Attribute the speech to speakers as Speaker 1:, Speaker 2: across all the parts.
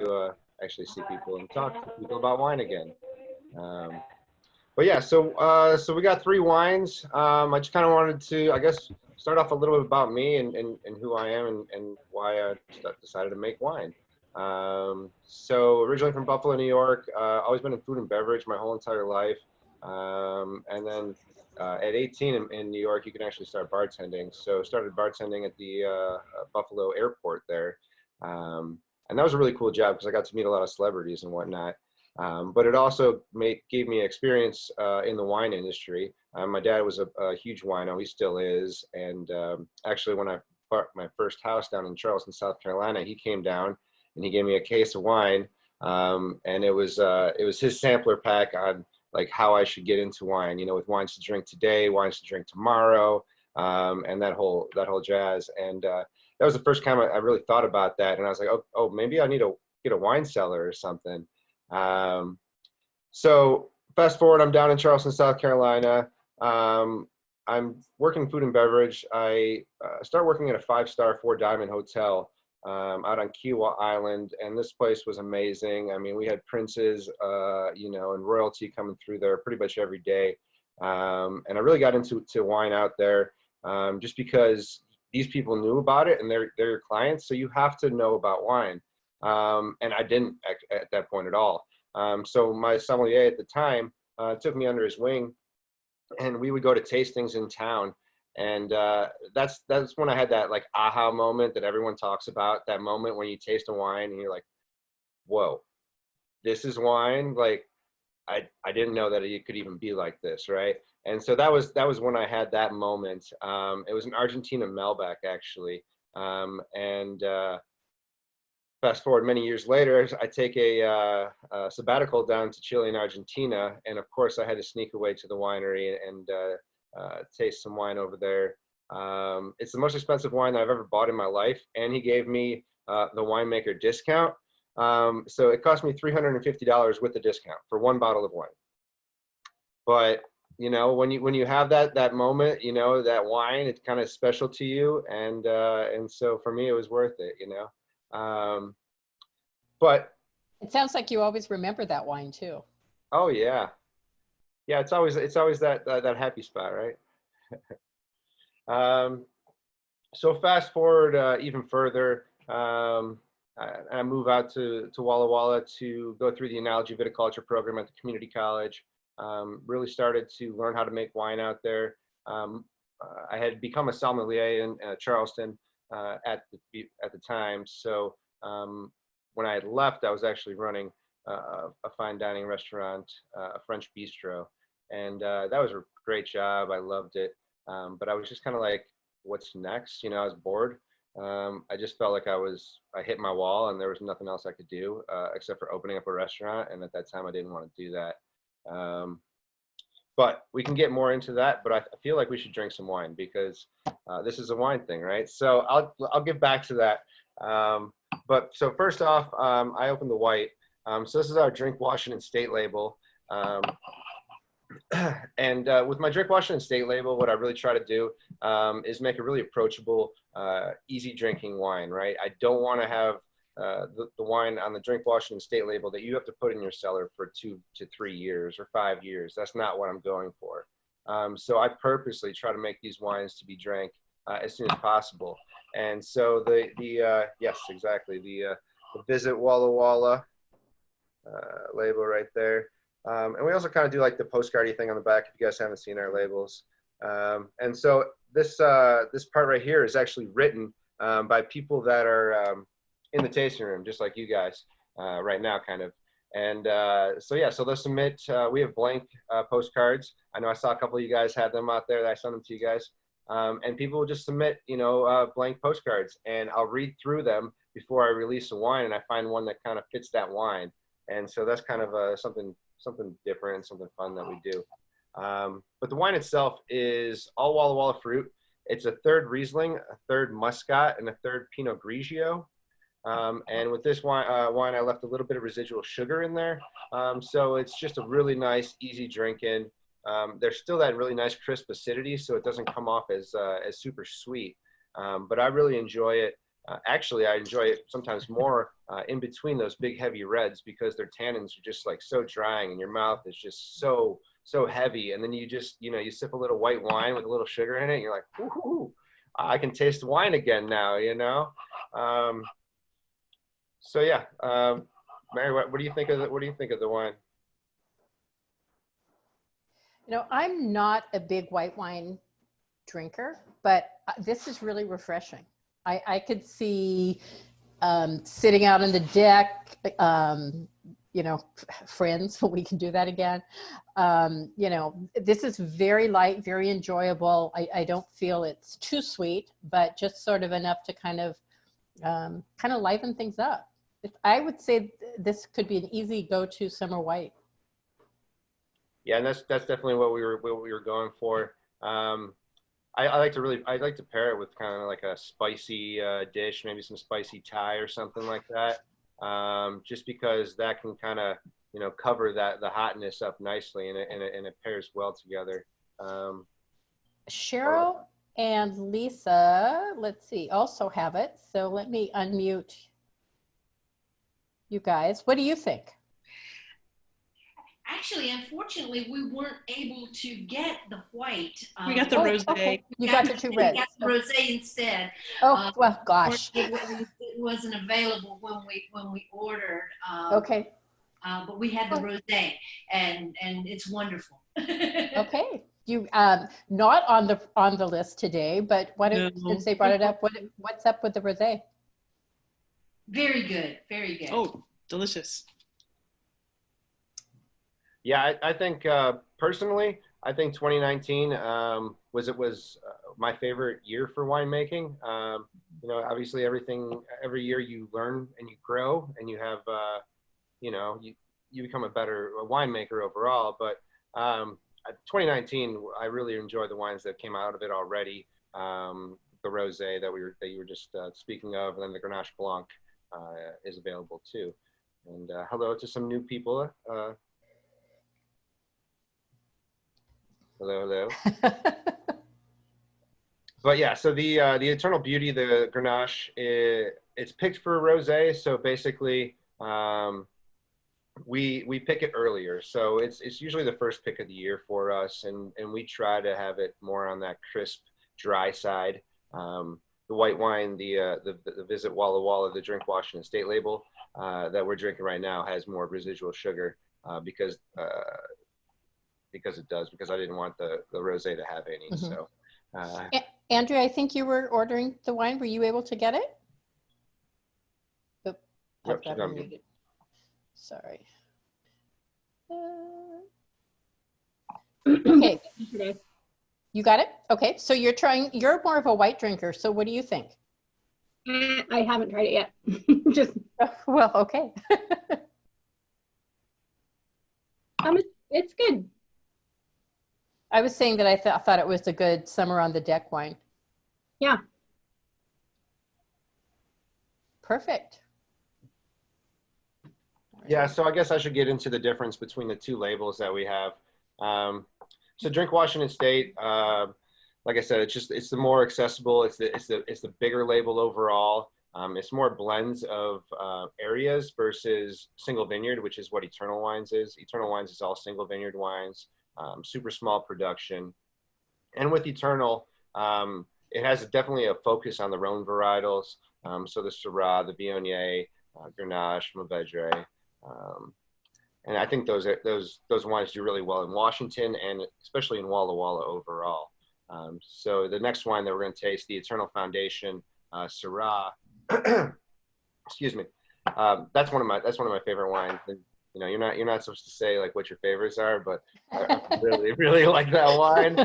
Speaker 1: to actually see people and talk to people about wine again. Um, but yeah, so we got three wines. I just kind of wanted to, I guess, start off a little bit about me and who I am and why I decided to make wine. So originally from Buffalo, New York, always been in food and beverage my whole entire life. And then at 18 in New York, you can actually start bartending. So started bartending at the Buffalo airport there. And that was a really cool job because I got to meet a lot of celebrities and whatnot. But it also gave me experience in the wine industry. My dad was a huge wino, he still is. And actually, when I bought my first house down in Charleston, South Carolina, he came down and he gave me a case of wine. And it was his sampler pack on like how I should get into wine, you know, with wines to drink today, wines to drink tomorrow, and that whole jazz. And that was the first time I really thought about that. And I was like, oh, maybe I need to get a wine cellar or something. So fast forward, I'm down in Charleston, South Carolina. I'm working food and beverage. I start working at a 5-star 4-diamond hotel out on Kiowa Island, and this place was amazing. I mean, we had princes, you know, and royalty coming through there pretty much every day. And I really got into wine out there just because these people knew about it and they're your clients, so you have to know about wine. And I didn't at that point at all. So my sommelier at the time took me under his wing, and we would go to tastings in town. And that's when I had that like aha moment that everyone talks about. That moment when you taste a wine and you're like, "Whoa, this is wine!" Like I didn't know that it could even be like this, right? And so that was when I had that moment. It was in Argentina, Malbec, actually, and fast forward many years later, I take a sabbatical down to Chile and Argentina, and of course I had to sneak away to the winery and taste some wine over there. It's the most expensive wine that I've ever bought in my life, and he gave me the winemaker discount. So it cost me $350 with the discount for one bottle of wine. But you know, when you have that moment, you know, that wine, it's kind of special to you, and so for me, it was worth it, you know. But
Speaker 2: it sounds like you always remember that wine too.
Speaker 1: Oh yeah, yeah. It's always that happy spot, right? So fast forward even further, I move out to Walla Walla to go through the analogy viticulture program at the community college. Really started to learn how to make wine out there. I had become a sommelier in Charleston at the time. So when I had left, I was actually running a fine dining restaurant, a French bistro, and that was a great job. I loved it, but I was just kind of like, what's next? You know, I was bored. I just felt like I hit my wall, and there was nothing else I could do except for opening up a restaurant. And at that time, I didn't want to do that. But we can get more into that. But I feel like we should drink some wine because this is a wine thing, right? So I'll get back to that. But so first off, I opened the white. So this is our Drink Washington State label. And with my Drink Washington State label, what I really try to do is make a really approachable, easy drinking wine, right? I don't want to have the wine on the Drink Washington State label that you have to put in your cellar for 2 to 3 years or 5 years. That's not what I'm going for. So I purposely try to make these wines to be drank as soon as possible. And so yes, exactly, the Visit Walla Walla label right there. And we also kind of do like the postcardy thing on the back if you guys haven't seen our labels. And so this part right here is actually written by people that are in the tasting room, just like you guys right now, kind of. And so yeah, so they'll submit. We have blank postcards. I know I saw a couple of you guys had them out there. That I sent them to you guys. And people will just submit, you know, blank postcards, and I'll read through them before I release a wine, and I find one that kind of fits that wine. And so that's kind of something different, something fun that we do. But the wine itself is all Walla Walla fruit. It's a third Riesling, a third Muscat, and a third Pinot Grigio. And with this wine, I left a little bit of residual sugar in there. So it's just a really nice, easy drinking. There's still that really nice crisp acidity, so it doesn't come off as super sweet. But I really enjoy it. Actually, I enjoy it sometimes more in between those big heavy reds because their tannins are just like so drying and your mouth is just so heavy. And then you just, you sip a little white wine with a little sugar in it. And you're like, ooh, I can taste wine again now, So yeah, Mary, what do you think of what do you think of the wine?
Speaker 2: I'm not a big white wine drinker, but this is really refreshing. I could see sitting out on the deck, friends, we can do that again. This is very light, very enjoyable. I don't feel it's too sweet, but just sort of enough to kind of liven things up. I would say this could be an easy go-to summer white.
Speaker 1: Yeah, and that's definitely what we were going for. I like to pair it with kind of like a spicy dish, maybe some spicy Thai or something like that. Just because that can kind of cover the hotness up nicely, and it pairs well together.
Speaker 2: Cheryl and Lisa, let's see, also have it. So let me unmute you guys. What do you think?
Speaker 3: Actually, unfortunately, we weren't able to get the white.
Speaker 4: We got the rosé.
Speaker 2: Okay. You got the two reds.
Speaker 3: We got the rosé instead.
Speaker 2: Oh, well, gosh.
Speaker 3: It wasn't available when we ordered.
Speaker 2: Okay.
Speaker 3: But we had the rosé, and it's wonderful.
Speaker 2: Okay. You not on the list today, but since they brought it up, what's up with the rosé?
Speaker 3: Very good. Very good.
Speaker 4: Oh, delicious.
Speaker 1: Yeah, I think personally, I think 2019 was my favorite year for winemaking. Obviously every year you learn and you grow and you have, you become a better winemaker overall. But 2019, I really enjoyed the wines that came out of it already. The rosé that you were just speaking of, and then the Grenache Blanc is available too. And hello to some new people. Hello. But yeah, so the Eternal Beauty, the Grenache, it's picked for rosé. So basically, we pick it earlier. So it's usually the first pick of the year for us, and we try to have it more on that crisp, dry side. The white wine, the Visit Walla Walla, the Drink Washington State label that we're drinking right now has more residual sugar because I didn't want the rosé to have any. Mm-hmm. So,
Speaker 2: Andrea, I think you were ordering the wine. Were you able to get it? I've got her muted. Sorry. Okay. You got it? Okay. So you're more of a white drinker. So what do you think?
Speaker 5: I haven't tried it yet. Just
Speaker 2: well, okay.
Speaker 5: It's good.
Speaker 2: I was saying that I thought it was a good summer on the deck wine.
Speaker 5: Yeah.
Speaker 2: Perfect.
Speaker 1: Yeah, so I guess I should get into the difference between the two labels that we have. So Drink Washington State, like I said, it's the more accessible. It's the bigger label overall. It's more blends of areas versus single vineyard, which is what Eternal Wines is. Eternal Wines is all single vineyard wines. Super small production. And with Eternal, it has definitely a focus on the Rhone varietals. So the Syrah, the Viognier, Grenache, Mourvedre. And I think those wines do really well in Washington and especially in Walla Walla overall. So the next wine that we're going to taste, the Eternal Foundation Syrah. Excuse me. That's one of my favorite wines. And, you're not supposed to say like what your favorites are, but I really, really like that wine.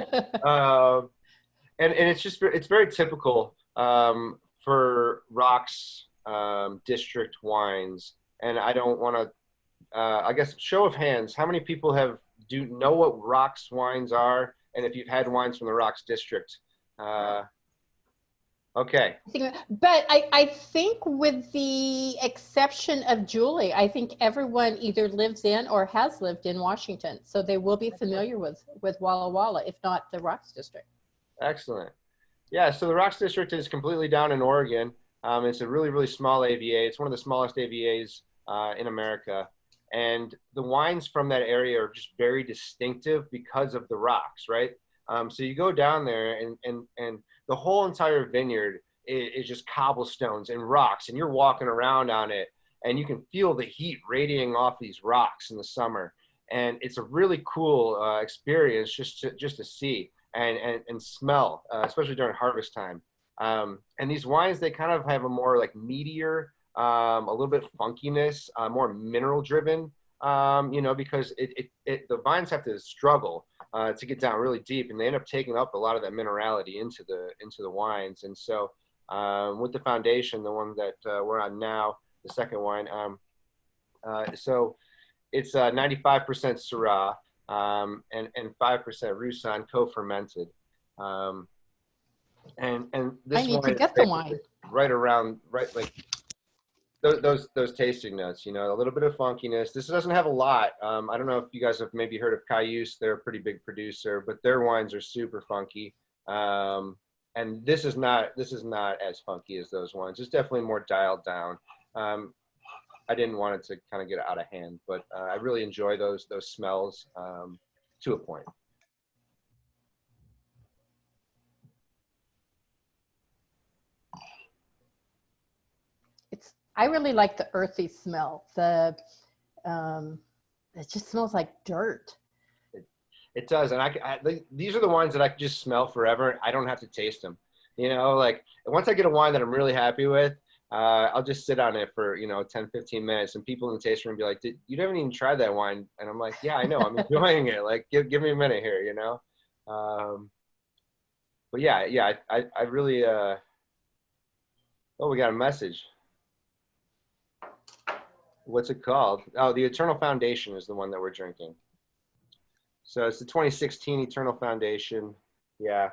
Speaker 1: And it's very typical for Rocks district wines. And I don't want to, I guess, show of hands, how many people know what Rocks wines are? And if you've had wines from the Rocks district, okay.
Speaker 2: But I think with the exception of Julie, I think everyone either lives in or has lived in Washington. So they will be familiar with Walla Walla, if not the Rocks district.
Speaker 1: Excellent. Yeah, so the Rocks district is completely down in Oregon. It's a really, really small AVA. It's one of the smallest AVAs in America. And the wines from that area are just very distinctive because of the rocks, right? So you go down there and the whole entire vineyard is just cobblestones and rocks, and you're walking around on it and you can feel the heat radiating off these rocks in the summer. And it's a really cool experience just to see and smell, especially during harvest time. And these wines, they kind of have a more like meatier, a little bit funkiness, more mineral driven, because the vines have to struggle to get down really deep, and they end up taking up a lot of that minerality into the wines. And so with the foundation, the one that we're on now, the second wine, so it's 95% Syrah and 5% Roussanne co-fermented. And this
Speaker 2: I need
Speaker 1: wine
Speaker 2: to get the wine.
Speaker 1: right like those tasting notes, a little bit of funkiness. This doesn't have a lot. I don't know if you guys have maybe heard of Cayuse. They're a pretty big producer, but their wines are super funky. And this is not as funky as those wines. It's definitely more dialed down. I didn't want it to kind of get out of hand, but I really enjoy those smells to a point.
Speaker 2: I really like the earthy smell. It just smells like dirt.
Speaker 1: It does, and these are the wines that I can just smell forever. I don't have to taste them. Like once I get a wine that I'm really happy with, I'll just sit on it for 10, 15 minutes, and people in the tasting room be like, "You haven't even tried that wine," and I'm like, "Yeah, I know. I'm enjoying it. Like, give me a minute here, But yeah, I really. Oh, we got a message. What's it called? Oh, the Eternal Foundation is the one that we're drinking. So it's the 2016 Eternal Foundation. Yeah.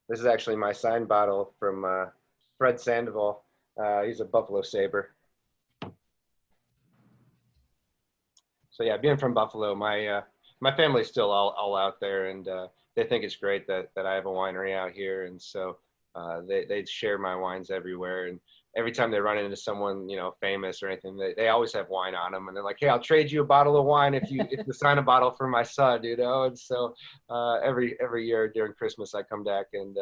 Speaker 1: This is actually my signed bottle from Fred Sandoval. He's a Buffalo Sabre. So yeah, being from Buffalo, my family's still all out there, and they think it's great that I have a winery out here, and so they share my wines everywhere. And every time they run into someone famous or anything, they always have wine on them, and they're like, "Hey, I'll trade you a bottle of wine if you sign a bottle for my son," And so every year during Christmas, I come back and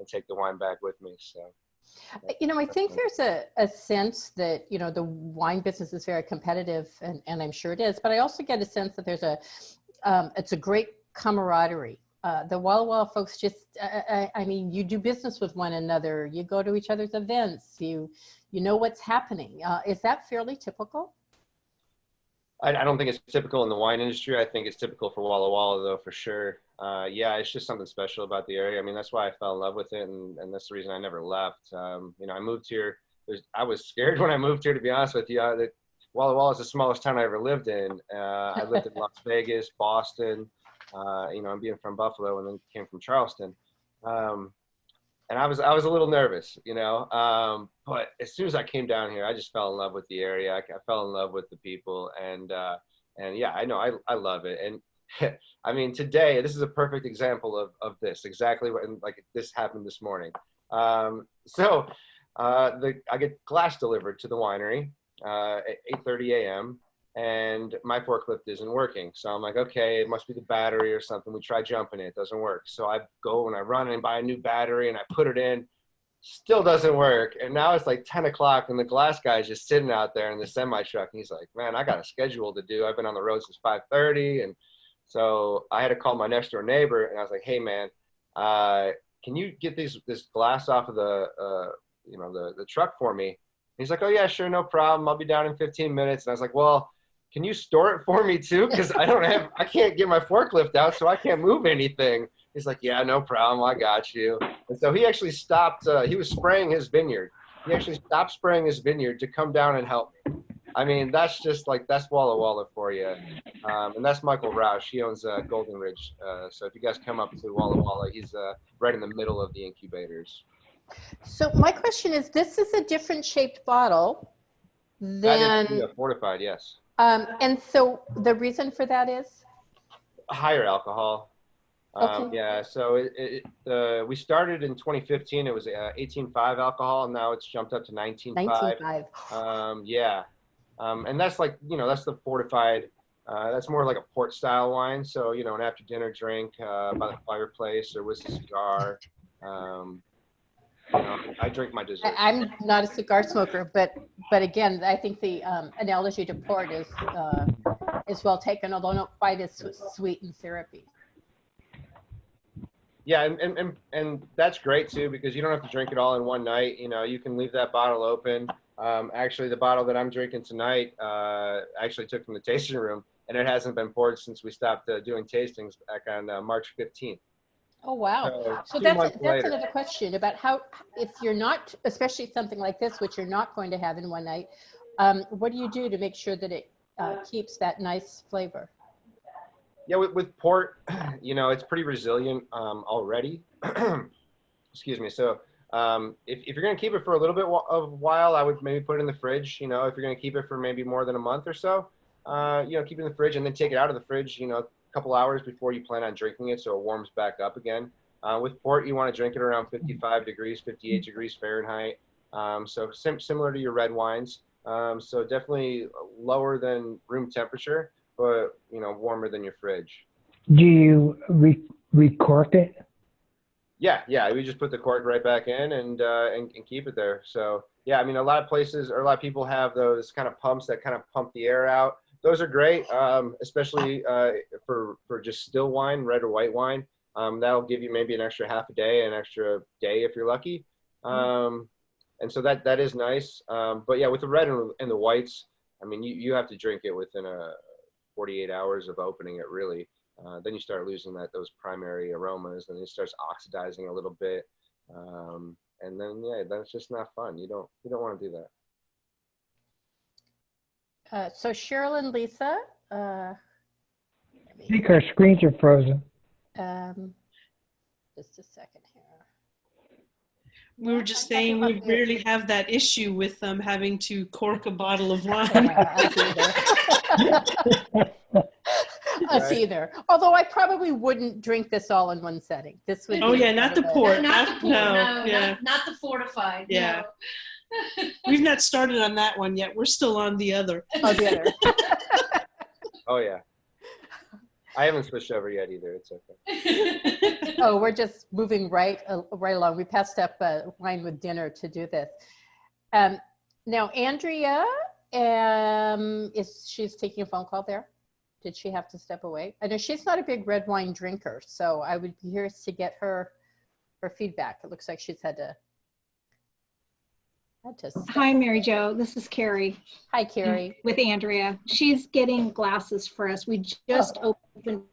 Speaker 1: take the wine back with me. So.
Speaker 2: I think there's a sense that, the wine business is very competitive, and I'm sure it is, but I also get a sense that there's it's a great camaraderie. The Walla Walla folks just, I mean, you do business with one another. You go to each other's events. You know what's happening. Is that fairly typical?
Speaker 1: I don't think it's typical in the wine industry. I think it's typical for Walla Walla, though, for sure. Yeah, it's just something special about the area. I mean, that's why I fell in love with it, and that's the reason I never left. I moved here. I was scared when I moved here, to be honest with you. Walla Walla is the smallest town I ever lived in. I lived in Las Vegas, Boston. I'm being from Buffalo, and then came from Charleston. And I was a little nervous, but as soon as I came down here, I just fell in love with the area. I fell in love with the people, and yeah, I know I love it. And I mean, today, this is a perfect example of this, exactly what, and like this happened this morning. So I get glass delivered to the winery at 8:30 a.m. and my forklift isn't working. So I'm like, okay, it must be the battery or something. We try jumping it doesn't work. So I go and I run and buy a new battery and I put it in, still doesn't work. And now it's like 10 o'clock and the glass guy is just sitting out there in the semi truck. And he's like, man, I got a schedule to do. I've been on the road since 5:30. And so I had to call my next door neighbor and I was like, hey man, can you get this glass off of the truck for me? And he's like, oh yeah, sure. No problem. I'll be down in 15 minutes. And I was like, well, can you store it for me too? Because I can't get my forklift out, so I can't move anything. He's like, yeah, no problem. I got you. And so he actually stopped. He was spraying his vineyard. He actually stopped spraying his vineyard to come down and help me. I mean, that's Walla Walla for you. And that's Michael Roush. He owns Golden Ridge. So if you guys come up to Walla Walla, he's right in the middle of the incubators.
Speaker 2: So my question is, this is a different shaped bottle than...
Speaker 1: That is fortified, yes.
Speaker 2: And so the reason for that is?
Speaker 1: Higher alcohol.
Speaker 2: Okay.
Speaker 1: Yeah, so we started in 2015. It was 18.5 alcohol, and now it's jumped up to 19.5.
Speaker 2: 19.5.
Speaker 1: Yeah, and that's like, that's the fortified. That's more like a port style wine. So, an after dinner drink by the fireplace or with a cigar. I drink my dessert.
Speaker 2: I'm not a cigar smoker, but again, I think the analogy to port is well taken, although not quite as sweet and syrupy.
Speaker 1: Yeah, and that's great too, because you don't have to drink it all in one night. You can leave that bottle open. Actually, the bottle that I'm drinking tonight, I actually took from the tasting room, and it hasn't been poured since we stopped doing tastings back on March 15th.
Speaker 2: Oh, wow. So
Speaker 1: 2
Speaker 2: that's
Speaker 1: months later.
Speaker 2: another question about how, if you're not, especially something like this, which you're not going to have in one night, what do you do to make sure that it keeps that nice flavor?
Speaker 1: Yeah, with port, it's pretty resilient already. Excuse me. So if you're going to keep it for a little bit of while, I would maybe put it in the fridge. If you're going to keep it for maybe more than a month or so, keep it in the fridge and then take it out of the fridge, a couple hours before you plan on drinking it, so it warms back up again. With port, you want to drink it around 55 degrees, 58 degrees Fahrenheit. So similar to your red wines. So definitely lower than room temperature, but warmer than your fridge.
Speaker 4: Do you recork it?
Speaker 1: Yeah, we just put the cork right back in and keep it there. So yeah, I mean, a lot of places or a lot of people have those kind of pumps that kind of pump the air out. Those are great, especially for just still wine, red or white wine. That'll give you maybe an extra half a day, an extra day if you're lucky. And so that is nice. But yeah, with the red and the whites, I mean, you have to drink it within 48 hours of opening it, really. Then you start losing those primary aromas, and it starts oxidizing a little bit. And then, yeah, that's just not fun. You don't want to do that.
Speaker 2: So Cheryl and Lisa,
Speaker 4: I think our screens are frozen.
Speaker 2: just a second here.
Speaker 6: We were just saying we rarely have that issue with them having to cork a bottle of wine.
Speaker 2: Us either. Although I probably wouldn't drink this all in one setting. This would.
Speaker 6: Oh
Speaker 2: be
Speaker 6: yeah, not the port.
Speaker 3: Not the port. No,
Speaker 6: yeah.
Speaker 3: not the fortified.
Speaker 6: Yeah.
Speaker 3: No.
Speaker 6: We've not started on that one yet. We're still on the other.
Speaker 2: Oh, the other.
Speaker 1: Oh yeah. I haven't switched over yet either. It's okay.
Speaker 2: Oh, we're just moving right along. We passed up wine with dinner to do this. Now, Andrea, she's taking a phone call there? Did she have to step away? I know she's not a big red wine drinker, so I would be curious to get her feedback. It looks like she's had to
Speaker 5: Hi, Mary Jo. This is Carrie.
Speaker 2: Hi, Carrie.
Speaker 5: With Andrea. She's getting glasses for us. We just opened.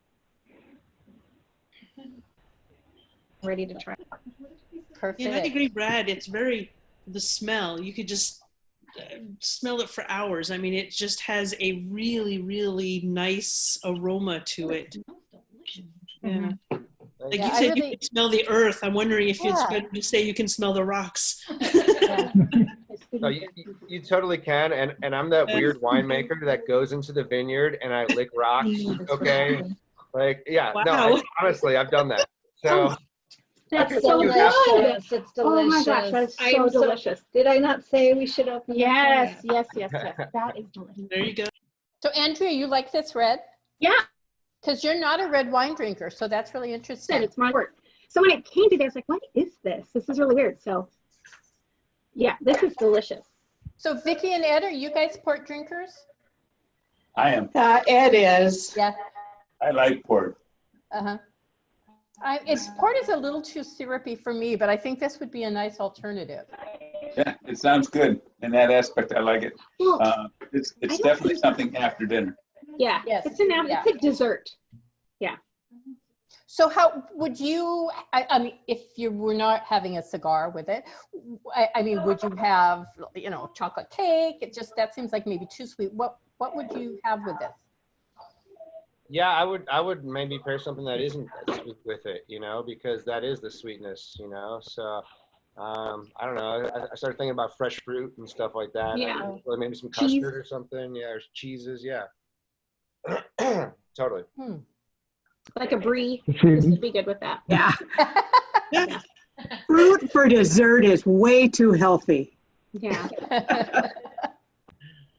Speaker 5: Ready to try.
Speaker 2: Perfect.
Speaker 6: Yeah, I agree, Brad. It's the smell. You could just smell it for hours. I mean, it just has a really, really nice aroma to it. Yeah. Like you said, you can smell the earth. I'm wondering if it's better to say you can smell the rocks.
Speaker 1: No, you totally can, and I'm that weird winemaker that goes into the vineyard and I lick rocks. Okay, like yeah,
Speaker 6: wow.
Speaker 1: No, honestly, I've done that. So
Speaker 5: that's so good.
Speaker 7: It's delicious.
Speaker 5: Oh my gosh, that's so delicious. Did I not say we should open?
Speaker 7: Yes. That is delicious.
Speaker 6: There you go.
Speaker 2: So Andrea, you like this red?
Speaker 5: Yeah.
Speaker 2: Because you're not a red wine drinker, so that's really interesting.
Speaker 5: It's my work. So when it came to this, like, what is this? This is really weird. So yeah, this is delicious.
Speaker 2: So Vicky and Ed, are you guys port drinkers?
Speaker 8: I am.
Speaker 7: Ed is.
Speaker 2: Yeah.
Speaker 8: I like port.
Speaker 2: Uh-huh. Port is a little too syrupy for me, but I think this would be a nice alternative.
Speaker 8: Yeah, it sounds good in that aspect. I like it. It's definitely something after dinner.
Speaker 5: Yeah,
Speaker 2: yes.
Speaker 5: It's a dessert. Yeah.
Speaker 2: So how would you, I mean, if you were not having a cigar with it, I mean, would you have, chocolate cake? That seems like maybe too sweet. What would you have with this?
Speaker 1: yeah, I would maybe pair something that isn't that sweet with it, because that is the sweetness, So I don't know. I started thinking about fresh fruit and stuff like that.
Speaker 5: Yeah.
Speaker 1: Or maybe some custard or something. Yeah, or cheeses. Yeah. Totally.
Speaker 5: Like a brie.
Speaker 4: It
Speaker 5: This
Speaker 4: should
Speaker 5: would be good with that.
Speaker 9: Yeah. Fruit for dessert is way too healthy.
Speaker 5: Yeah.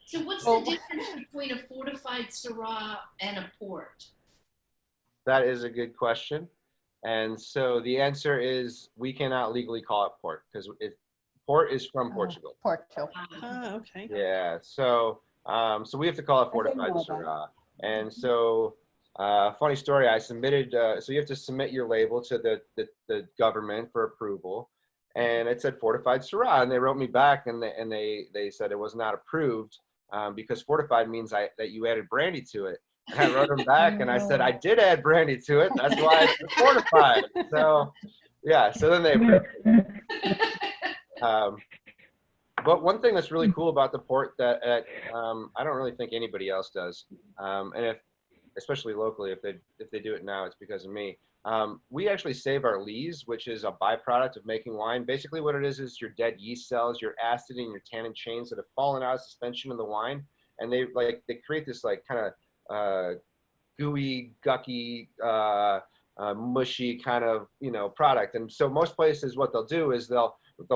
Speaker 3: So what's
Speaker 2: Oh.
Speaker 3: the difference between a fortified Syrah and a port?
Speaker 1: That is a good question. And so the answer is we cannot legally call it port because port is from Portugal.
Speaker 2: Porto.
Speaker 6: Ah, okay.
Speaker 1: Yeah. So so we have to call it fortified
Speaker 2: know that.
Speaker 1: Syrah. And so funny story, I submitted, so you have to submit your label to the government for approval. And it said fortified Syrah, and they wrote me back and they said it was not approved because fortified means that you added brandy to it. And I wrote them back and I said, I did add brandy to it. That's why it's fortified. So yeah, so then they approved it. But one thing that's really cool about the port that I don't really think anybody else does, and especially locally, if they do it now, it's because of me. We actually save our lees, which is a byproduct of making wine. Basically, what it is your dead yeast cells, your acid, and your tannin chains that have fallen out of suspension in the wine, and they create this like kind of gooey, gucky, mushy kind of product. And so most places, what they'll do is they'll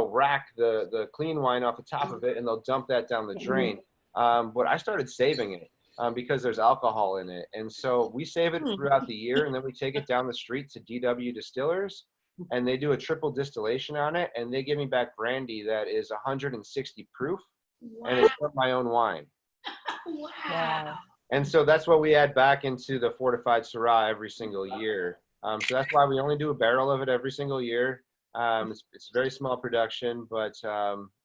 Speaker 1: rack the clean wine off the top of it and they'll dump that down the drain. But I started saving it because there's alcohol in it. And so we save it throughout the year and then we take it down the street to DW Distillers and they do a triple distillation on it and they give me back brandy that is 160 proof and it's from my own wine.
Speaker 3: Wow.
Speaker 1: And so that's what we add back into the fortified Syrah every single year. So that's why we only do a barrel of it every single year. It's very small production, but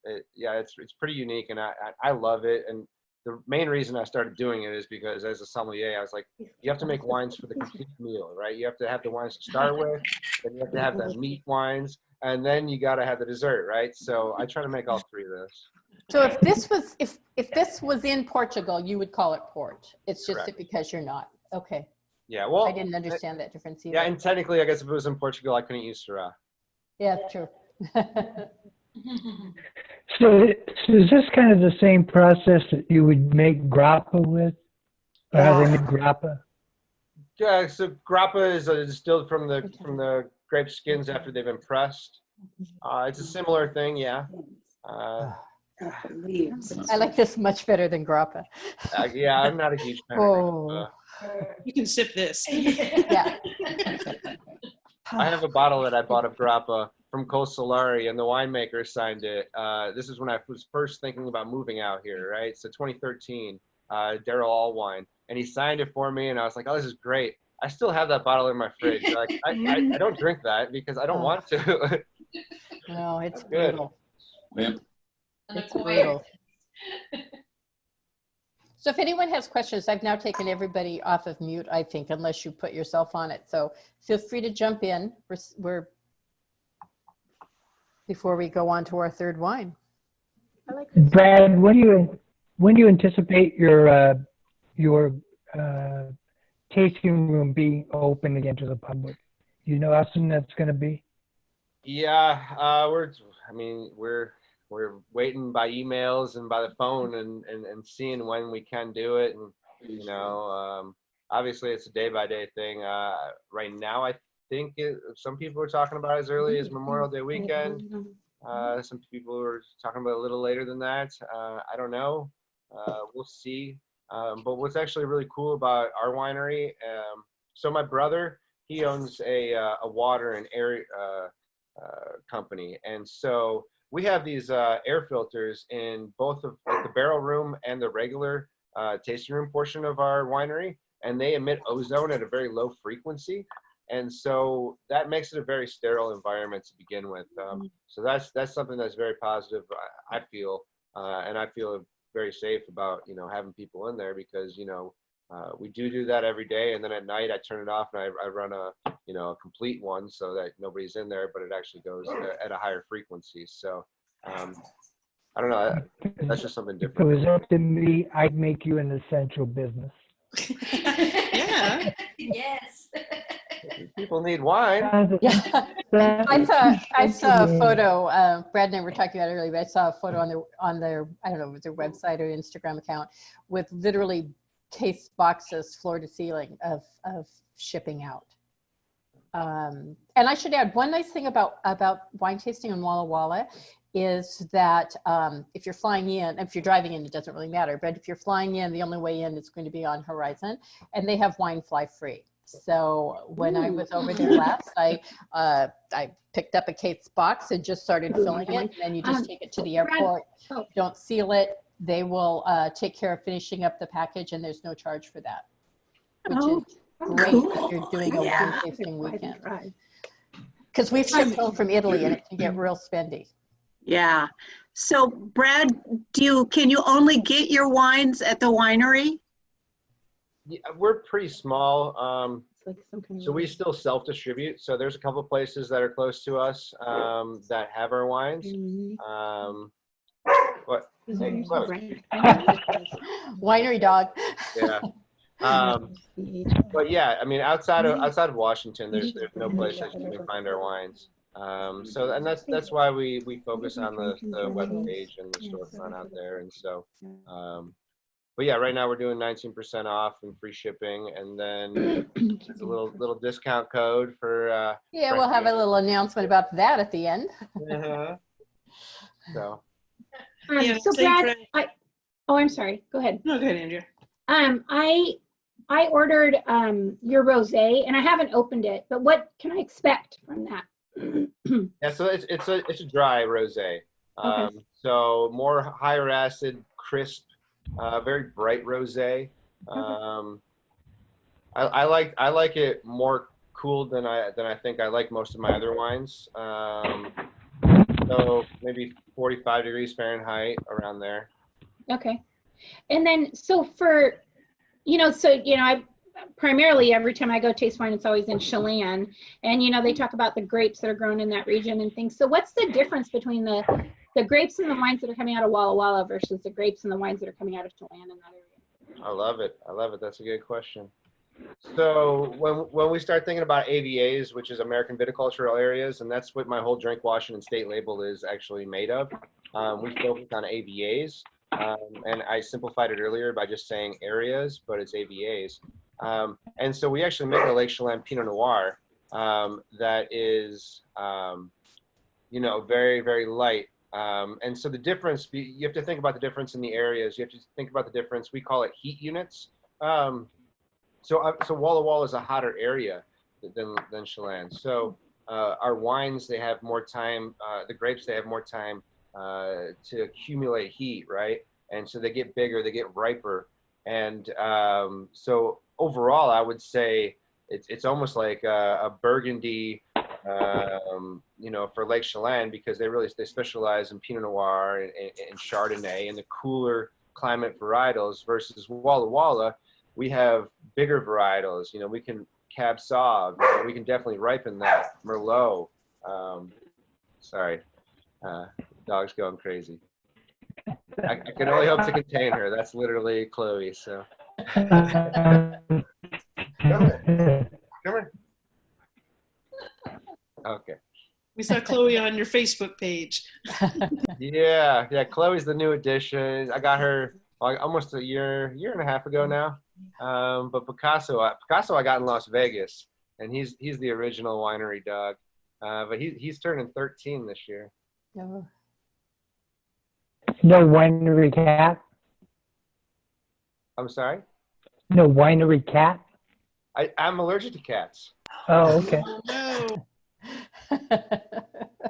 Speaker 1: it's pretty unique, and I love it. And the main reason I started doing it is because as a sommelier, I was like, you have to make wines for the complete meal, right? You have to have the wines to start with, then you have to have the meat wines, and then you got to have the dessert, right? So I try to make all three of those.
Speaker 2: So if this was in Portugal, you would call it port. It's just
Speaker 1: Correct.
Speaker 2: that because you're not. Okay.
Speaker 1: Yeah, well,
Speaker 2: I didn't understand that difference either.
Speaker 1: yeah, and technically, I guess if it was in Portugal, I couldn't use Syrah.
Speaker 2: Yeah, true.
Speaker 4: So is this kind of the same process that you would make grappa with? Or how they make grappa?
Speaker 1: Yeah, so grappa is distilled from the grape skins after they've been pressed. It's a similar thing, yeah.
Speaker 2: I like this much better than grappa.
Speaker 1: Yeah, I'm not a huge fan of
Speaker 2: Oh.
Speaker 1: grappa.
Speaker 6: You can sip this.
Speaker 2: Yeah.
Speaker 1: I have a bottle that I bought of grappa from Col Solari, and the winemaker signed it. This is when I was first thinking about moving out here, right? So 2013, Daryl Allwine, and he signed it for me, and I was like, oh, this is great. I still have that bottle in my fridge. Like, I don't drink that because I don't want to.
Speaker 2: No, it's
Speaker 1: Good.
Speaker 2: brutal.
Speaker 8: Yeah.
Speaker 2: It's brutal. So if anyone has questions, I've now taken everybody off of mute, I think, unless you put yourself on it. So feel free to jump in. We're before we go on to our third wine.
Speaker 5: I like this.
Speaker 4: Brad, when do you anticipate your tasting room being open again to the public? Do you know how soon that's going to be?
Speaker 1: Yeah, we're waiting by emails and by the phone and seeing when we can do it. And, obviously it's a day by day thing. Right now, I think some people are talking about as early as Memorial Day weekend. Some people are talking about a little later than that. I don't know. We'll see. But what's actually really cool about our winery, so my brother, he owns a water and air company. And so we have these air filters in both of the barrel room and the regular tasting room portion of our winery, and they emit ozone at a very low frequency. And so that makes it a very sterile environment to begin with. So that's something that's very positive, I feel, and I feel very safe about, having people in there because, we do that every day. And then at night I turn it off and I run a complete one so that nobody's in there, but it actually goes at a higher frequency. So I don't know. That's just something
Speaker 4: If it
Speaker 1: different.
Speaker 4: was up to me, I'd make you an essential business.
Speaker 6: Yeah.
Speaker 3: Yes.
Speaker 1: People need wine.
Speaker 2: Yeah. I saw a photo, Brad and I were talking about it earlier, but I saw a photo on their, I don't know, their website or Instagram account with literally case boxes floor to ceiling of shipping out. And I should add one nice thing about wine tasting in Walla Walla is that if you're flying in, if you're driving in, it doesn't really matter. But if you're flying in, the only way in is going to be on Horizon, and they have wine fly free. So when I was over there last, I picked up a case box and just started filling it. And then you just take it to the airport. Don't seal it. They will take care of finishing up the package, and there's no charge for that, which is great if you're doing a wine tasting weekend. Because we've shipped home from Italy, and it can get real spendy.
Speaker 9: Yeah. So Brad, can you only get your wines at the winery?
Speaker 1: Yeah, we're pretty small,
Speaker 5: It's like some kind
Speaker 1: so we still self-distribute. So there's a couple of places that are close to us that have our wines. What? Hey, Chloe.
Speaker 2: Winery dog.
Speaker 1: Yeah. But yeah, I mean, outside of Washington, there's no place that you can find our wines. So, and that's why we focus on the web page and the storefront out there. And so, but yeah, right now we're doing 19% off and free shipping, and then there's a little discount code for.
Speaker 2: Yeah, we'll have a little announcement about that at the end.
Speaker 1: So.
Speaker 5: So Brad, I'm sorry. Go ahead.
Speaker 6: No, go ahead, Andrea.
Speaker 5: I ordered your rosé, and I haven't opened it. But what can I expect from that?
Speaker 1: Yeah, so it's a dry rosé.
Speaker 5: Okay.
Speaker 1: So more higher acid, crisp, very bright rosé. I like it more cooled than I think I like most of my other wines. So maybe 45 degrees Fahrenheit, around there.
Speaker 5: Okay. And then, I primarily every time I go taste wine, it's always in Chelan. And, they talk about the grapes that are grown in that region and things. So what's the difference between the grapes and the wines that are coming out of Walla Walla versus the grapes and the wines that are coming out of Chelan in that area?
Speaker 1: I love it. That's a good question. So when we start thinking about AVAs, which is American Viticultural Areas, and that's what my whole Drink Washington State label is actually made of, we focus on AVAs. And I simplified it earlier by just saying areas, but it's AVAs. And so we actually make a Lake Chelan Pinot Noir that is, very, very light. And so the difference, you have to think about the difference in the areas. You have to think about the difference. We call it heat units. So Walla Walla is a hotter area than Chelan. So our wines, they have more time. The grapes, they have more time to accumulate heat, right? And so they get bigger, they get riper. And so overall, I would say it's almost like a Burgundy, for Lake Chelan, because they specialize in Pinot Noir and Chardonnay and the cooler climate varietals, versus Walla Walla. We have bigger varietals. We can Cab Sauv. We can definitely ripen that Merlot. Sorry, dog's going crazy. I can only hope to contain her. That's literally Chloe. So. Come here. Okay.
Speaker 6: We saw Chloe on your Facebook page.
Speaker 1: Yeah. Chloe's the new addition. I got her almost a year and a half ago now. But Picasso I got in Las Vegas, and he's the original winery dog. But he's turning 13 this year.
Speaker 2: No.
Speaker 4: No winery cat?
Speaker 1: I'm sorry?
Speaker 4: No winery cat?
Speaker 1: I'm allergic to cats.
Speaker 4: Oh, okay.
Speaker 6: No.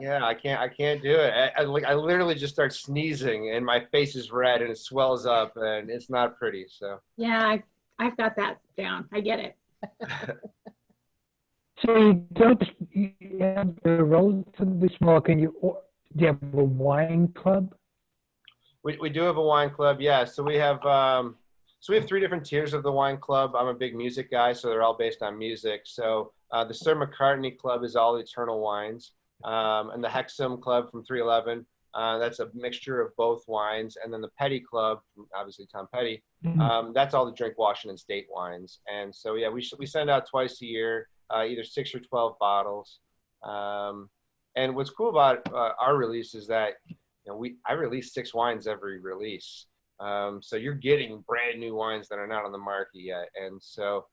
Speaker 1: Yeah, I can't do it. I literally just start sneezing, and my face is red, and it swells up, and it's not pretty. So.
Speaker 5: Yeah, I've got that down. I get it.
Speaker 4: So you're relatively small. Do you have a wine club?
Speaker 1: We do have a wine club, yeah. So we have 3 different tiers of the wine club. I'm a big music guy, so they're all based on music. So the Sir McCartney Club is all eternal wines, and the Hexham Club from 311. That's a mixture of both wines, and then the Petty Club, obviously Tom Petty. That's all the Drink Washington State wines. And so yeah, we send out twice a year, either 6 or 12 bottles. And what's cool about our release is that I release 6 wines every release. So you're getting brand new wines that are not on the market yet. And so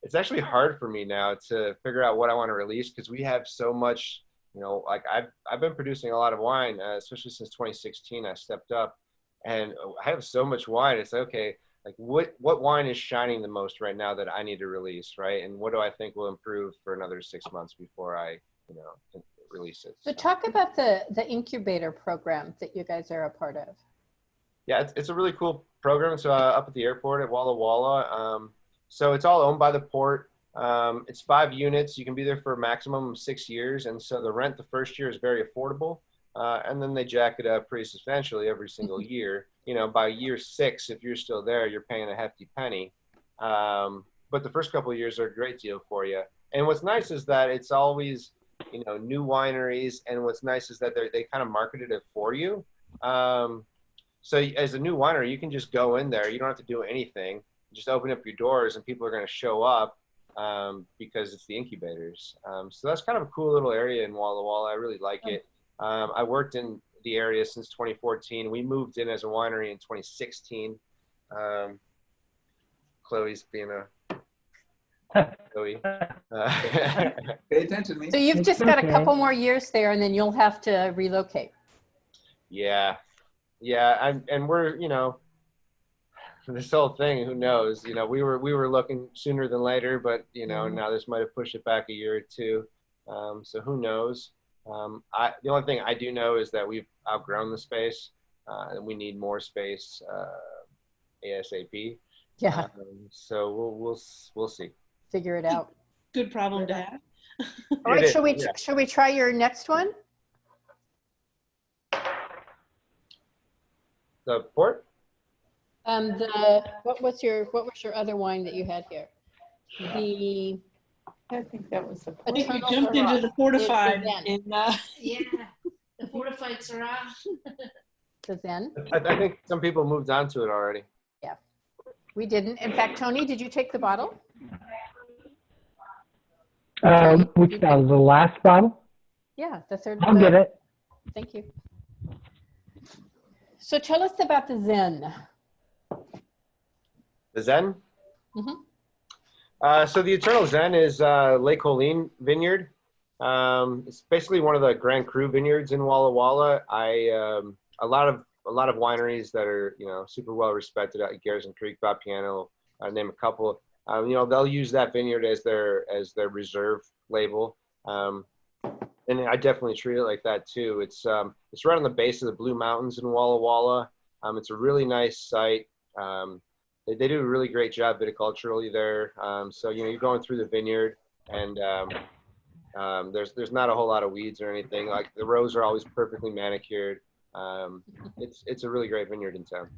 Speaker 1: it's actually hard for me now to figure out what I want to release, because we have so much, like I've been producing a lot of wine, especially since 2016. I stepped up, and I have so much wine. It's okay, like what wine is shining the most right now that I need to release, right? And what do I think will improve for another 6 months before I, can release it.
Speaker 2: So talk about the incubator program that you guys are a part of.
Speaker 1: Yeah, it's a really cool program. It's up at the airport at Walla Walla. So it's all owned by the port. It's 5 units. You can be there for a maximum of 6 years. And so the rent the first year is very affordable. And then they jack it up pretty substantially every single year. By year 6, if you're still there, you're paying a hefty penny. But the first couple of years are a great deal for you. And what's nice is that it's always, new wineries. And what's nice is that they kind of marketed it for you. So as a new winery, you can just go in there. You don't have to do anything. Just open up your doors and people are going to show up because it's the incubators. So that's kind of a cool little area in Walla Walla. I really like it. I worked in the area since 2014. We moved in as a winery in 2016. Chloe's being a Chloe.
Speaker 8: Pay attention to me.
Speaker 2: So you've just got a couple more years there, and then you'll have to relocate.
Speaker 1: Yeah. And we're, this whole thing, who knows, we were looking sooner than later, but, now this might have pushed it back a year or two. So who knows? The only thing I do know is that we've outgrown the space, and we need more space ASAP.
Speaker 2: Yeah.
Speaker 1: So we'll see.
Speaker 2: Figure it out.
Speaker 6: Good problem to have.
Speaker 2: All right, shall we try your next one?
Speaker 1: The port?
Speaker 2: What was your other wine that you had here?
Speaker 7: I think that was the
Speaker 6: I think we
Speaker 2: Eternal
Speaker 6: jumped
Speaker 2: Syrah.
Speaker 6: into the fortified.
Speaker 2: It's
Speaker 3: Yeah, the fortified Syrah.
Speaker 2: the Zen.
Speaker 1: I think some people moved on to it already.
Speaker 2: Yeah, we didn't. In fact, Tony, did you take the bottle?
Speaker 4: Which bottle? The last bottle?
Speaker 2: Yeah, the third.
Speaker 4: I'll get it.
Speaker 2: Thank you. So tell us about the Zen.
Speaker 1: The Zen?
Speaker 2: Mm-hmm.
Speaker 1: So the Eternal Zen is Lake Colleen Vineyard. It's basically one of the Grand Cru vineyards in Walla Walla. A lot of wineries that are super well respected at Garrison Creek, Bob Piano, name a couple. They'll use that vineyard as their reserve label. And I definitely treat it like that too. It's right on the base of the Blue Mountains in Walla Walla. It's a really nice site. They do a really great job viticulturally there. So you're going through the vineyard, and there's not a whole lot of weeds or anything. Like the rows are always perfectly manicured. It's a really great vineyard in town.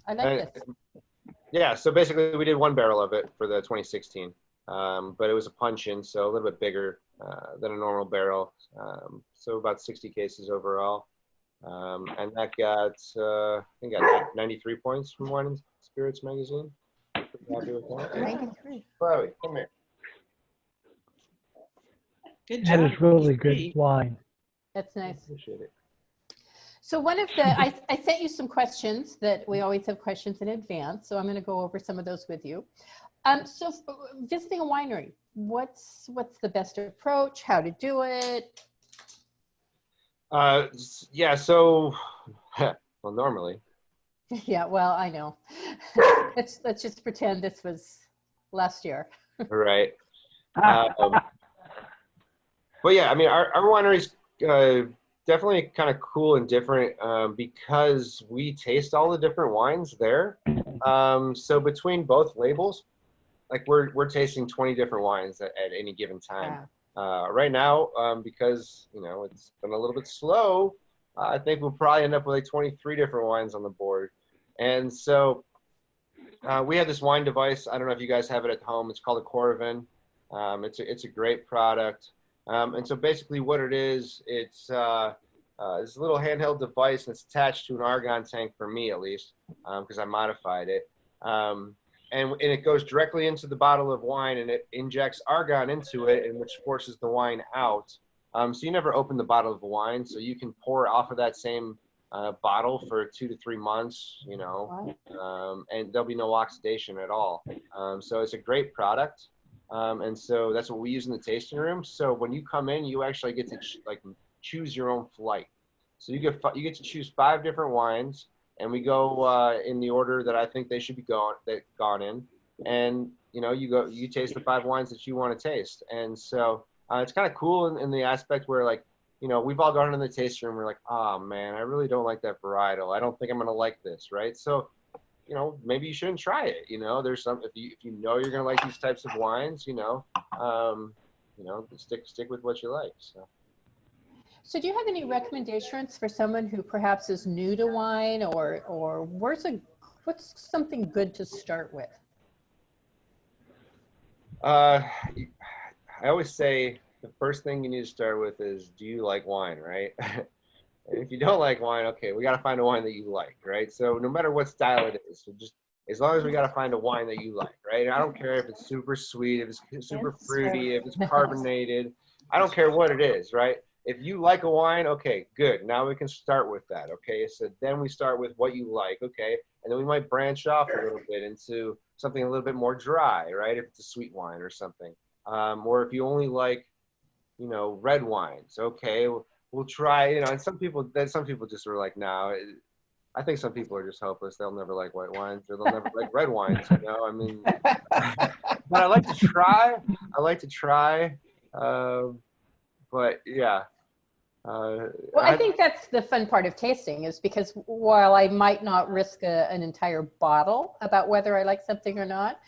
Speaker 2: I like this.
Speaker 1: Yeah, so basically we did 1 barrel of it for the 2016, but it was a punch-in, so a little bit bigger than a normal barrel. So about 60 cases overall. And that got, I think got 93 points from Wine and Spirits magazine. Pretty happy with that.
Speaker 2: 93.
Speaker 1: Chloe, come here.
Speaker 6: Good job.
Speaker 4: That is really good wine.
Speaker 2: That's nice.
Speaker 1: Appreciate it.
Speaker 2: So one of the, I sent you some questions that we always have questions in advance. So I'm going to go over some of those with you. So visiting a winery, what's the best approach? How to do it?
Speaker 1: Yeah, so, well, normally.
Speaker 2: Yeah, well, I know. Let's just pretend this was last year.
Speaker 1: Right. But yeah, I mean, our winery's definitely kind of cool and different because we taste all the different wines there. So between both labels, like we're tasting 20 different wines at any given time. Right now, because it's been a little bit slow, I think we'll probably end up with like 23 different wines on the board. And so we have this wine device. I don't know if you guys have it at home. It's called a Coravin. It's a great product. And so basically what it is, it's this little handheld device, and it's attached to an argon tank for me at least, because I modified it. And it goes directly into the bottle of wine, and it injects argon into it, and which forces the wine out. So you never open the bottle of wine, so you can pour off of that same bottle for 2 to 3 months, you know, and there'll be no oxidation at all. So it's a great product. And so that's what we use in the tasting room. So when you come in, you actually get to choose your own flight. So you get to choose 5 different wines, and we go in the order that I think they should be gone in. And you know, you taste the 5 wines that you want to taste. And so it's kind of cool in the aspect where, like, you know, we've all gone in the tasting room. We're like, oh man, I really don't like that varietal. I don't think I'm gonna like this, right? So, you know, maybe you shouldn't try it. You know, there's some, if you know you're gonna like these types of wines, you know, stick with what you like.
Speaker 2: So do you have any recommendations for someone who perhaps is new to wine, or what's something good to start with?
Speaker 1: I always say the first thing you need to start with is, do you like wine, right? And if you don't like wine, okay, we got to find a wine that you like, right? So no matter what style it is, so just as long as we got to find a wine that you like, right? I don't care if it's super sweet, if it's super fruity, if it's carbonated. I don't care what it is, right? If you like a wine, okay, good. Now we can start with that, okay? So then we start with what you like, okay? And then we might branch off a little bit into something a little bit more dry, right? If it's a sweet wine or something. Or if you only like, you know, red wines, okay, we'll try, you know, and some people just are like, no, I think some people are just hopeless. They'll never like white wines, or they'll never like red wines, you know, I mean, but I like to try, but yeah.
Speaker 2: Well, I think that's the fun part of tasting, is because while I might not risk an entire bottle about whether I like something or not,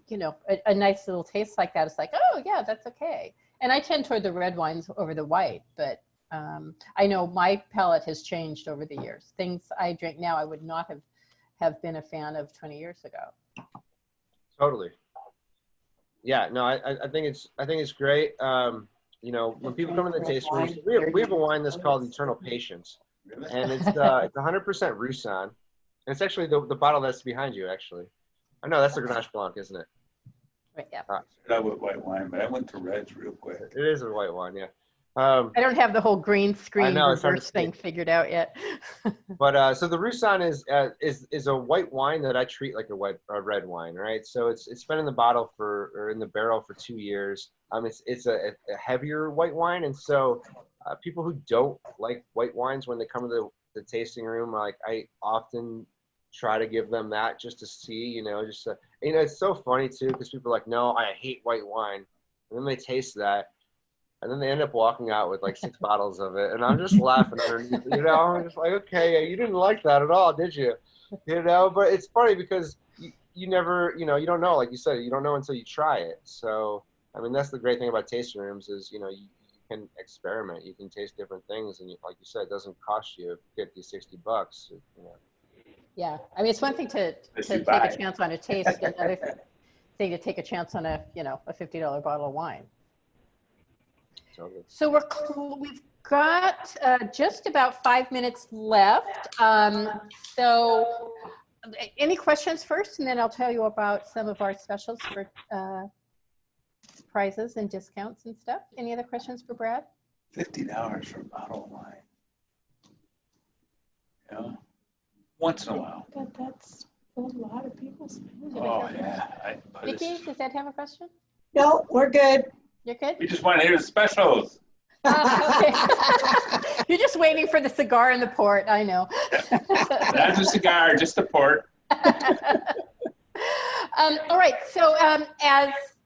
Speaker 2: you know, a nice little taste like that is like, oh yeah, that's okay. And I tend toward the red wines over the white, but I know my palate has changed over the years. Things I drink now, I would not have been a fan of 20 years ago.
Speaker 1: Totally. Yeah, no, I think it's great. You know, when people come in the tasting rooms, we have a wine that's called Eternal Patience, and it's 100% Roussanne, and it's actually the bottle that's behind you. Actually, I know that's the Grenache Blanc, isn't it?
Speaker 2: Right. Yeah.
Speaker 8: I went white wine, but I went to reds real quick.
Speaker 1: It is a white wine, yeah.
Speaker 2: I don't have the whole green screen reverse thing figured out yet.
Speaker 1: But so the Roussanne is a white wine that I treat like a red wine, right? So it's been in the bottle or in the barrel for 2 years. It's a heavier white wine, and so people who don't like white wines, when they come to the tasting room, like, I often try to give them that just to see, you know, it's so funny too, because people are like, no, I hate white wine, and then they taste that. And then they end up walking out with like 6 bottles of it. And I'm just laughing underneath, you know, I'm just like, okay, you didn't like that at all, did you? You know, but it's funny because you never, you know, you don't know, like you said, you don't know until you try it. So, I mean, that's the great thing about tasting rooms is, you know, you can experiment, you can taste different things. And like you said, it doesn't cost you 50, 60 bucks, you know.
Speaker 2: Yeah. I mean, it's one thing to take a chance on a taste, another thing to take a chance on a $50 bottle of wine. So we've got just about 5 minutes left. So any questions first, and then I'll tell you about some of our specials for prizes and discounts and stuff. Any other questions for Brad?
Speaker 8: $50 for a bottle of wine. Yeah, once in a while.
Speaker 7: That's a lot of people spending.
Speaker 8: Oh yeah.
Speaker 2: Vicki, does that have a question?
Speaker 7: No, we're good.
Speaker 2: You're good?
Speaker 8: We just want to hear the specials.
Speaker 2: Okay. You're just waiting for the cigar and the port. I know.
Speaker 8: Not the cigar, just the port.
Speaker 2: All right. So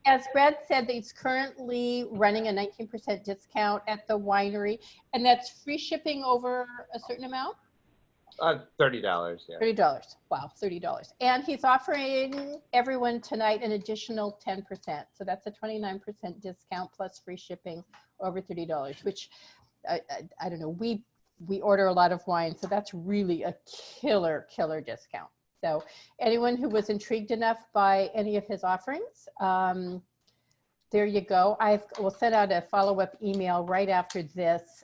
Speaker 2: as Brad said, he's currently running a 19% discount at the winery, and that's free shipping over a certain amount?
Speaker 1: $30, yeah.
Speaker 2: $30. Wow, $30. And he's offering everyone tonight an additional 10%. So that's a 29% discount plus free shipping over $30, which I don't know. We order a lot of wine, so that's really a killer discount. So anyone who was intrigued enough by any of his offerings, there you go. We'll send out a follow-up email right after this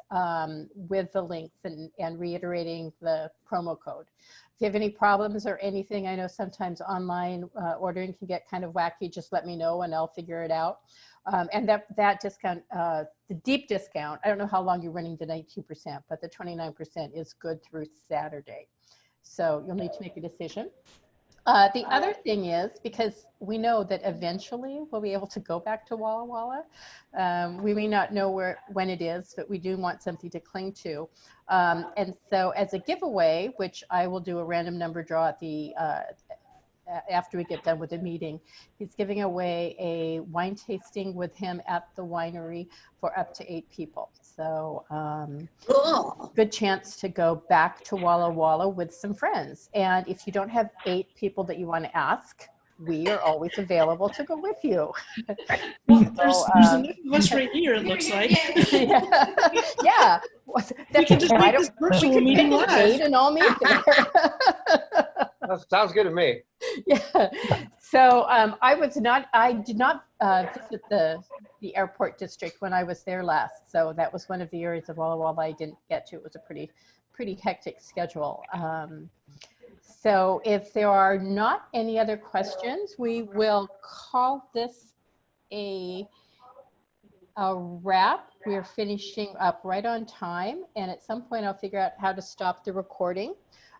Speaker 2: with the links and reiterating the promo code. If you have any problems or anything, I know sometimes online ordering can get kind of wacky, just let me know and I'll figure it out. And that discount, the deep discount, I don't know how long you're running the 19%, but the 29% is good through Saturday. So you'll need to make a decision. The other thing is, because we know that eventually we'll be able to go back to Walla Walla. We may not know when it is, but we do want something to cling to. And so as a giveaway, which I will do a random number draw at the after we get done with the meeting, he's giving away a wine tasting with him at the winery for up to 8 people. So
Speaker 9: Cool.
Speaker 2: good chance to go back to Walla Walla with some friends. And if you don't have 8 people that you want to ask, we are always available to go with you.
Speaker 6: Well, there's enough of us right here, it looks like.
Speaker 2: Yeah.
Speaker 6: We can just
Speaker 2: why
Speaker 6: make this
Speaker 2: don't-
Speaker 6: virtual
Speaker 2: we can
Speaker 6: meeting
Speaker 2: pick a
Speaker 6: live.
Speaker 2: date and all meet there.
Speaker 1: That sounds good to me.
Speaker 2: Yeah. So I did not visit the airport district when I was there last. So that was one of the areas of Walla Walla I didn't get to. It was a pretty hectic schedule. So if there are not any other questions, we will call this a wrap. We're finishing up right on time. And at some point I'll figure out how to stop the recording.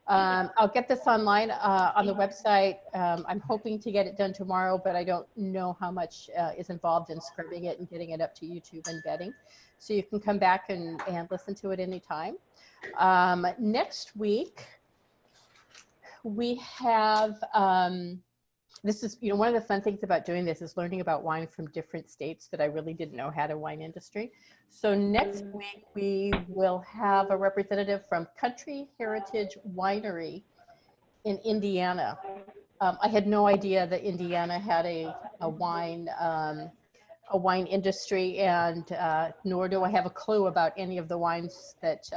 Speaker 2: I'll get this online on the website. I'm hoping to get it done tomorrow, but I don't know how much is involved in scrubbing it and getting it up to YouTube and vetting. So you can come back and listen to it anytime. Next week, we have, this is, one of the fun things about doing this is learning about wine from different states that I really didn't know had a wine industry. So next week, we will have a representative from Country Heritage Winery in Indiana. I had no idea that Indiana had a wine industry, and nor do I have a clue about any of the wines that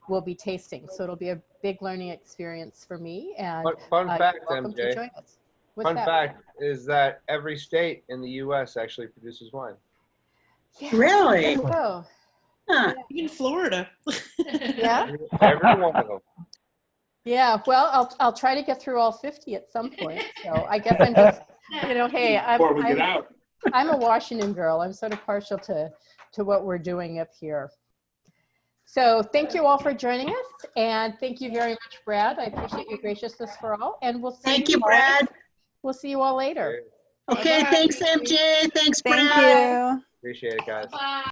Speaker 2: we'll be tasting. So it'll be a big learning experience for me. And
Speaker 1: Fun fact,
Speaker 2: you're welcome to
Speaker 1: MJ.
Speaker 2: join us. What's
Speaker 1: Fun
Speaker 2: that?
Speaker 1: fact is that every state in the U.S. actually produces wine.
Speaker 2: Yeah.
Speaker 9: Really?
Speaker 2: Oh,
Speaker 9: Huh.
Speaker 6: Even Florida.
Speaker 2: yeah.
Speaker 1: Every one of them.
Speaker 2: Yeah. Well, I'll try to get through all 50 at some point. So I guess I'm just, hey,
Speaker 8: Before we get out.
Speaker 2: I'm a Washington girl. I'm sort of partial to what we're doing up here. So thank you all for joining us, and thank you very much, Brad. I appreciate your graciousness for all, and we'll see
Speaker 9: Thank
Speaker 2: you
Speaker 9: you,
Speaker 2: all.
Speaker 9: Brad.
Speaker 2: We'll see you all later.
Speaker 9: Okay,
Speaker 6: Bye-bye.
Speaker 9: thanks, MJ. Thanks,
Speaker 10: Thank
Speaker 9: Brad.
Speaker 10: you.
Speaker 1: Appreciate it, guys.
Speaker 3: Bye.